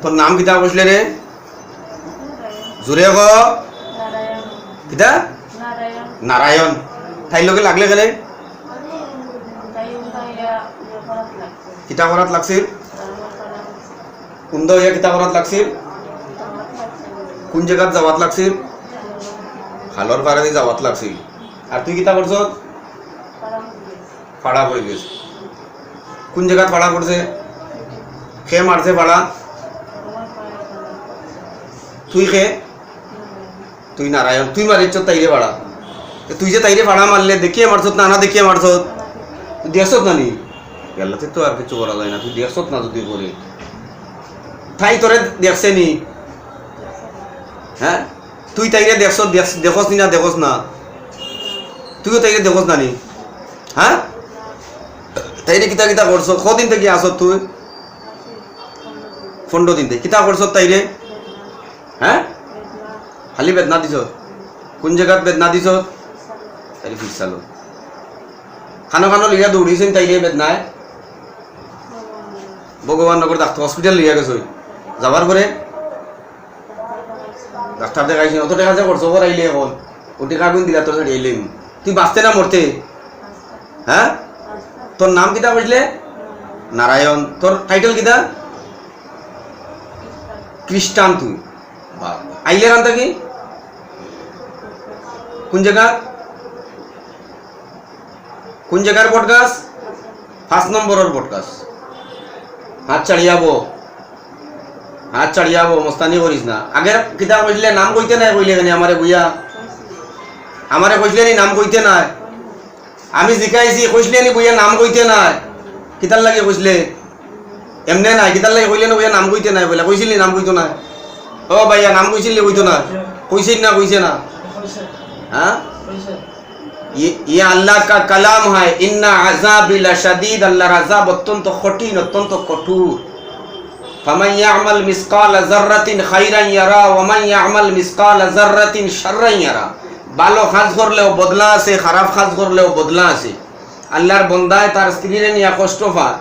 তোর নাম কিতা কইছিলে রে জোরে ক কিতা নারায়ণ ঠাইর লগে লাগলে গেলে কিতা করাত লাগছিল কুন্দ হইয়া কিতা করাত লাগছিল কোন জায়গাত যাওয়াত লাগছিল খালর পাড়া দিয়ে যাওয়াত লাগছিল আর তুই কিতা করছ পাড়া পড়ে গেছে কোন জায়গাত পাড়া পড়ছে খে মারছে পাড়া তুই খে তুই নারায়ণ তুই মারিছ তাইরে পাড়া তুই যে তাইরে পাড়া মারলে দেখিয়ে মারছত না না দেখিয়ে মারছত তুই দেখছত না নি গেলাতে তো আর কিছু করা যায় না তুই দেখছত না যদি করে তাই তোরে দেখছে নি হ্যাঁ তুই তাইরে দেখছ দেখস নি না দেখস না তুইও তাইরে দেখস না নি হ্যাঁ তাইরে কিতা কিতা করছ কদিন থেকে আসত তুই 15 দিন থেকে কিতা করছ তাইরে হ্যাঁ খালি বেদনা দিছ কোন জায়গাত বেদনা দিছ তাইলে ফির চালো খানো খানো লিয়া দৌড়িছেন তাইলে বেদনায় ভগবাননগর ডাক্তার হসপিটাল লিয়া গেছ যাবার পরে ডাক্তার দেখাইছেন অত টাকা যা করছো আইলে এখন ও টাকা গুণ দিলা তোর আইলেন তুই বাঁচতে না মরতে হ্যাঁ তোর নাম কিতা বুঝলে নারায়ণ তোর টাইটেল কিতা খ্রিস্টান তুই আইলে রান্তা কি কোন জায়গা কোন জায়গার বটগাছ 5 নম্বরের বটগাছ হাত চাড়িয়াবো মস্তানি করিস না আগের কিতা কইলে নাম কইতে নাই কইলে কেন আমারে বুইয়া আমারে কইলে নি নাম কইতে নাই আমি জিকাইছি কইলে নি বুইয়া নাম কইতে নাই কিতার লাগে কইলে এমনে নাই কিতার লাগে কইলে না বুইয়া নাম কইতে নাই বলে কইছিলি নাম কইতো না ও ভাইয়া নাম কইছিলি কইতো না কইছিস না কইছে না हाँ ये अल्लाह का कलाम है इन्ना अज़ाबी लशदीद अल्लाह अज़ाब अत्यंत कठिन अत्यंत कठोर फमन यअमल मिस्काल ज़र्रतिन खैरन यरा वमन यअमल मिस्काल ज़र्रतिन शर्रन यरा ভালো কাজ করলেও বদলা আছে খারাপ কাজ করলেও বদলা আছে আল্লাহর বন্দায় তার স্ত্রীরে নিয়া কষ্ট পায়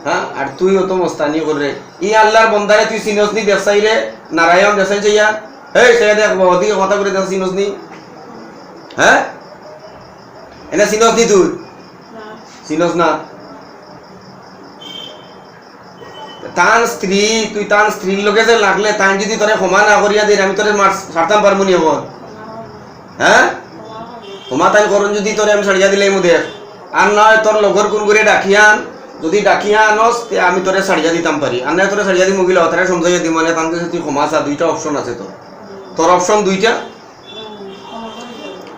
হ্যাঁ আর তুইও তো মস্তানি করে ই আল্লাহর বন্দায় তুই সিনসনি ব্যবসায়ী রে নারায়ণ ব্যবসায়ী যাইয়া এই সে দেখ ওদিকে কথা করে দেখ সিনসনি হ্যাঁ এনে চিনস নি তুই চিনস না তান স্ত্রী তুই তান স্ত্রীর লোকে যে লাগলে তান যদি তোরে ক্ষমা না করিয়া দিন আমি তোরে ছাড়তাম পারবো নি এখন হ্যাঁ ক্ষমা তাই করুন যদি তোরে আমি ছাড়িয়া দিলে মুদে আর নয় তোর লগর কোন করে ডাকিয়ান যদি ডাকিয়া আনস তে আমি তোরে ছাড়িয়া দিতাম পারি আর নয় তোরে ছাড়িয়া দি মুগিলা তারে সমঝাইয়া দি মানে তান কাছে তুই ক্ষমা চা দুইটা অপশন আছে তোর অপশন দুইটা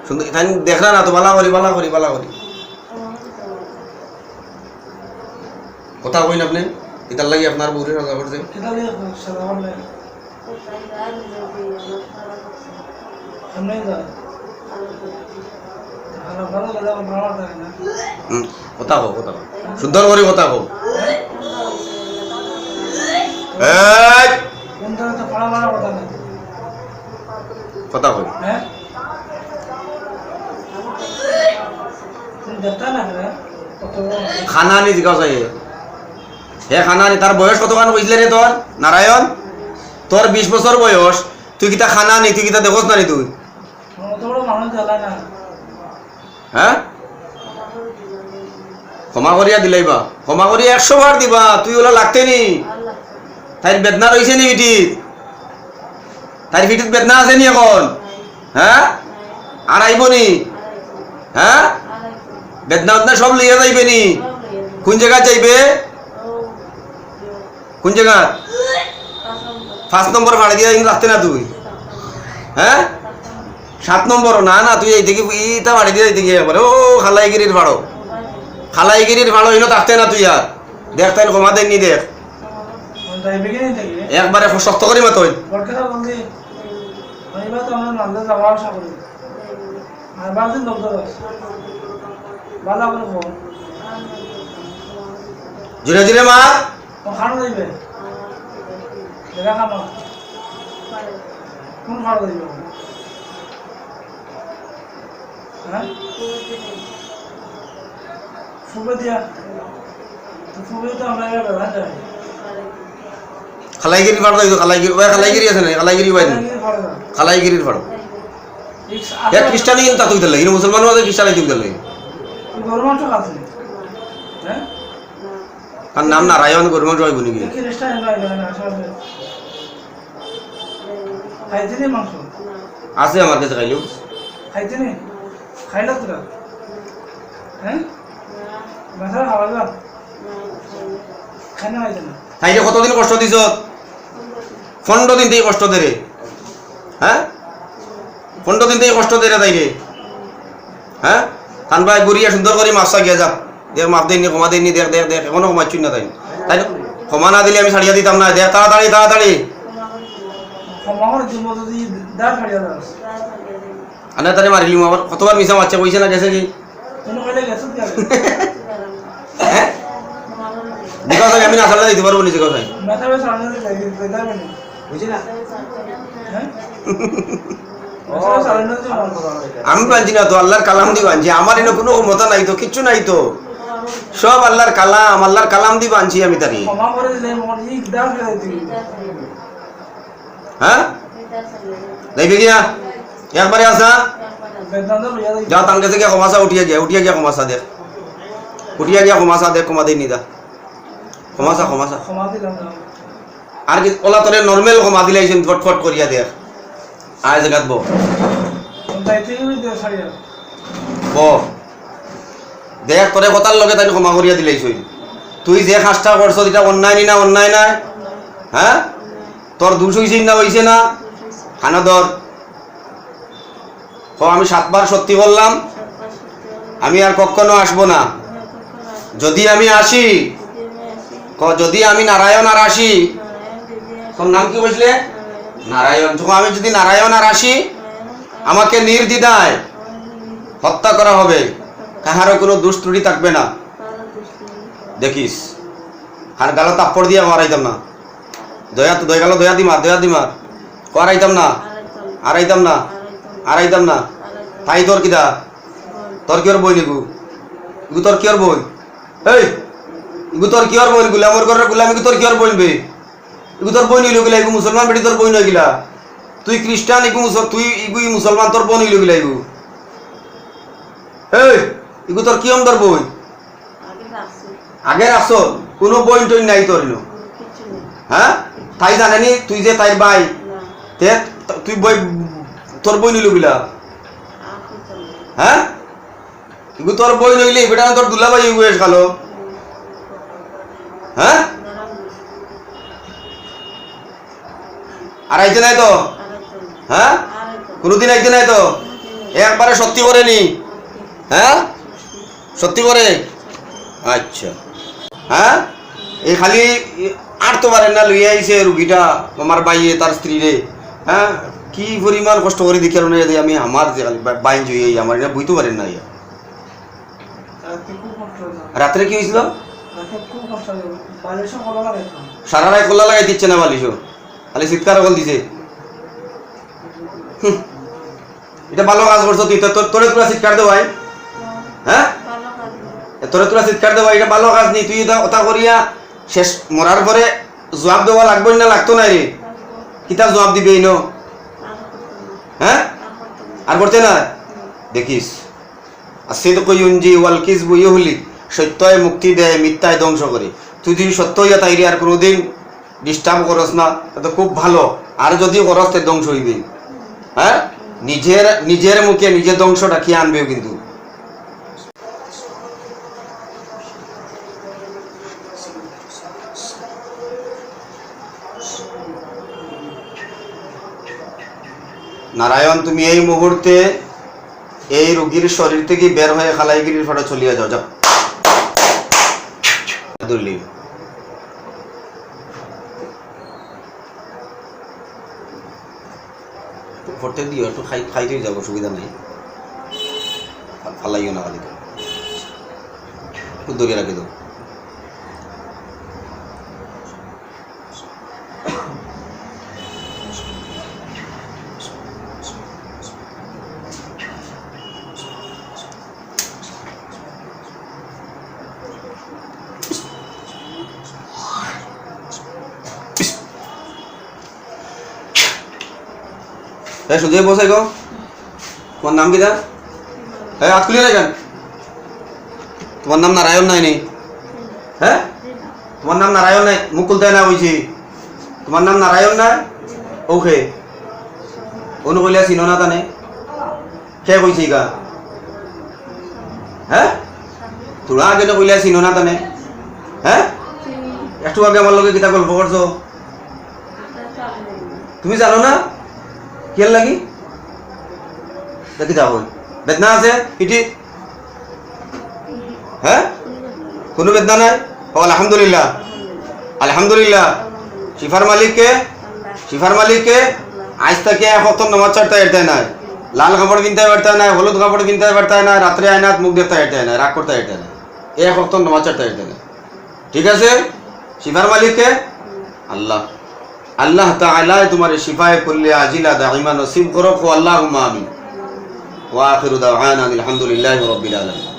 সুন্দর তাই দেখলা না তো বালা করি কথা কইন আপনি এটার লাগি আপনার বউরে রাজা করছে কথা কো সুন্দর করে কথা কো কথা কই খানা নি জিজ্ঞাসা চাই হে খানা নি তার বয়স কতখান কইছিলে রে তোর নারায়ণ তোর 20 বছর বয়স তুই কিতা খানা নি তুই কিতা দেখছ না নি তুই হ্যাঁ ক্ষমা করিয়া দিলাইবা ক্ষমা করিয়া 100 বার দিবা তুই ওলা লাগতে নি তাই বেদনা রইছে নি বিটি তাই বিটিত বেদনা আছে নি এখন হ্যাঁ আর আইব নি হ্যাঁ বেদনা সব লিয়ে যাইবে নি কোন জায়গা যাইবে কোন জায়গা 5 নম্বর ভাড়া দিয়ে রাখতে না তুই হ্যাঁ 7 নম্বর না না তুই এই থেকে ইটা ভাড়া দিয়ে যাইতে গিয়ে ও খালাইগিরির ভাড়ো ইনো থাকতে না তুই আর দেখ তাই কমা দেননি দেখ একবারে শক্ত করি মা তুই জোরে জোরে মা খানো যাইবে কোন খানো যাইবে হ্যাঁ ফুবে দিয়া তো ফুবে তো আমরা ব্যবহার যাই খালাইগিরি ফাড়ো তো খালাইগিরি ওই খালাইগিরি আছে না খালাইগিরি বাইন খালাইগিরির ফাড়ো এ খ্রিস্টানি তা তুই দিলে ইনো মুসলমানও আছে খ্রিস্টানি তুই দিলে গরমাংশ আছে হ্যাঁ আর নাম নারায়ণ গরমাংশ হয় বনি গিয়ে খ্রিস্টান নয় আসলে খাইতে নি মাংস আছে আমার কাছে খাইলো খাইতে নি খাইলা তোরা হ্যাঁ বাসা খাওয়ালা খানা খাইতে না তাইলে কতদিন কষ্ট দিছ 15 দিন থেকে কষ্ট দেরে হ্যাঁ 15 দিন থেকে কষ্ট দেরে তাইলে হ্যাঁ খান ভাই গুড়িয়া সুন্দর করে মাছটা গিয়ে যা দেখ মাপ দেয়নি ক্ষমা দেয়নি দেখ দেখ দেখ এখনো ক্ষমাচ্ছুই না তাই তাই ক্ষমা না দিলে আমি ছাড়িয়ে দিতাম না দেখ তাড়াতাড়ি তাড়াতাড়ি ক্ষমার দিব যদি দা ছাড়িয়া দাও আনা তারে মারিলি আমার কতবার মিশা মারছে কইছে না গেছে কি তুমি কইলে গেছো কি হ্যাঁ দেখাও তাই আমি না ছাড়লে দিতে পারবো নিজে কোথায় মাথায় সামনে লাগে কইলা মানে বুঝি না হ্যাঁ আমি বানছি না তো আল্লাহর কালাম দিয়ে বানছি আমার এনে কোনো ক্ষমতা নাই তো কিচ্ছু নাই তো সব আল্লাহর কালাম দিয়ে বানছি আমি তারি হ্যাঁ দেখবি গিয়া একবারে আসা যাও তার কাছে গিয়া ক্ষমাসা উঠিয়া গিয়া ক্ষমাসা দেখ ক্ষমা দেই নিদা ক্ষমাসা আর কি ওলা তোরে নর্মাল ক্ষমা দিলাইছেন ফটফট করিয়া দেখ আয় জায়গাত বো দেখ তোরে কথার লগে তাই ক্ষমা করিয়া দিলাইছই তুই যে কাজটা করছ এটা অন্যায় না অন্যায় নাই হ্যাঁ তোর দোষ হইছে না হইছে না খানা ধর আমি 7 বার সত্যি বললাম আমি আর কখনো আসবো না যদি আমি আসি যদি আমি নারায়ণ আর আসি তোর নাম কি বলছিলে নারায়ণ যখন আমি যদি নারায়ণ আর আসি আমাকে নির্দ্বিধায় হত্যা করা হবে কাহারও কোনো দোষ ত্রুটি থাকবে না দেখিস আর গালো তাপ্পড় দিয়ে মারাইতাম না দয়া দিমার করাইতাম না আড়াইতাম না তাই তোর কিদা তোর কিয়র বই নিগু ইগু তোর কিয়র বই এই ইগু তোর কিয়র বই গুলামর করে গুলাম ইগু তোর কিয়র বইনবে ইগু তোর বই নিল গিলা ইগু মুসলমান বেটি তোর বই নয় গিলা তুই খ্রিস্টান তুই ইগুই মুসলমান তোর বই নিল গিলা ইগু এই ইগু তোর কিয়ম তোর বই আগে রাখছো কোনো বই টই নাই তোর ইনো হ্যাঁ তাই জানেনি তুই যে তাই ভাই তে তুই বই তোর বই নিল গিলা হ্যাঁ ইগু তোর বই নইলে বেটা তোর দুলাভাই ইগু এস খালো হ্যাঁ আর আইতে নাই তো হ্যাঁ কোনোদিন আইতে নাই তো একবারে সত্যি করে নি হ্যাঁ সত্যি করে আচ্ছা হ্যাঁ এই খালি আর তো পারেন না লইয়া আইছে রুগীটা আমার বাইয়ে তার স্ত্রী রে হ্যাঁ কি পরিমাণ কষ্ট করে দেখে আমি আমার যে বাইন জুই আমার এটা বুঝতে পারেন না রাত্রে কি হয়েছিল সারা রায় খোলা লাগাই দিচ্ছে না বালিশও খালি চিৎকার বল দিছে এটা ভালো কাজ করছো তুই তোরে তোরা চিৎকার দেওয়াই হ্যাঁ তোরে তোরা চিৎকার দেওয়াই এটা ভালো কাজ নেই তুই ওটা করিয়া শেষ মরার পরে জবাব দেওয়া লাগবে না লাগতো না রে কিতা জবাব দিবে ইনো হ্যাঁ আর করতে না দেখিস আসিদকু ইউনজি ওয়াল কিযবু ইউহলিক সত্যই মুক্তি দেয় মিথ্যায় ধ্বংস করে তুই যদি সত্য হইয়া তাইরে আর কোনোদিন ডিস্টার্ব করস না তো খুব ভালো আর যদি করস তে ধ্বংস হইবে হ্যাঁ নিজের মুখে নিজের ধ্বংসটা কি আনবেও কিন্তু নারায়ণ তুমি এই মুহূর্তে এই রোগীর শরীর থেকে বের হয়ে খালাইগিরির ফাটা চলিয়া যাও যাও দুর্লি ফটে দিও একটু খাইতেই যাবো সুবিধা নেই ফালাইও না খালি একটু দূরে রাখি দাও হ্যাঁ সুজয় বসাই গো তোমার নাম কিটা হ্যাঁ হাত খুলিয়ে রাখেন তোমার নাম নারায়ণ নাই নি হ্যাঁ তোমার নাম নারায়ণ নাই মুখ খুলতে না বলছি তোমার নাম নারায়ণ না ওকে অনু কইলা চিনো না তানে কে কইছি গা হ্যাঁ তোরা আগে তো কইলা চিনো না তানে হ্যাঁ একটু আগে আমার লগে কিতা গল্প করছো তুমি জানো না কেন লাগি দেখি যাও বেদনা আছে পিঠি হ্যাঁ কোনো বেদনা নাই ও আলহামদুলিল্লাহ আলহামদুলিল্লাহ শিফার মালিককে আজ থেকে এক হপ্তাহ নামাজ ছাড়তে পারতে নাই লাল কাপড় কিনতে পারতে নাই হলুদ কাপড় কিনতে পারতে নাই রাত্রে আয়নাত মুখ দেখতে পারতে নাই রাগ করতে পারতে নাই এক হপ্তাহ নামাজ ছাড়তে পারতে নাই ঠিক আছে শিফার মালিককে আল্লাহ আল্লাহ তাআলা তোমার শিফায়ে কুল্লি আজিলা দাইমা নসিব করো আল্লাহুম্মা আমিন ওয়া আখিরু দাওয়ানা আলহামদুলিল্লাহি রাব্বিল আলামিন।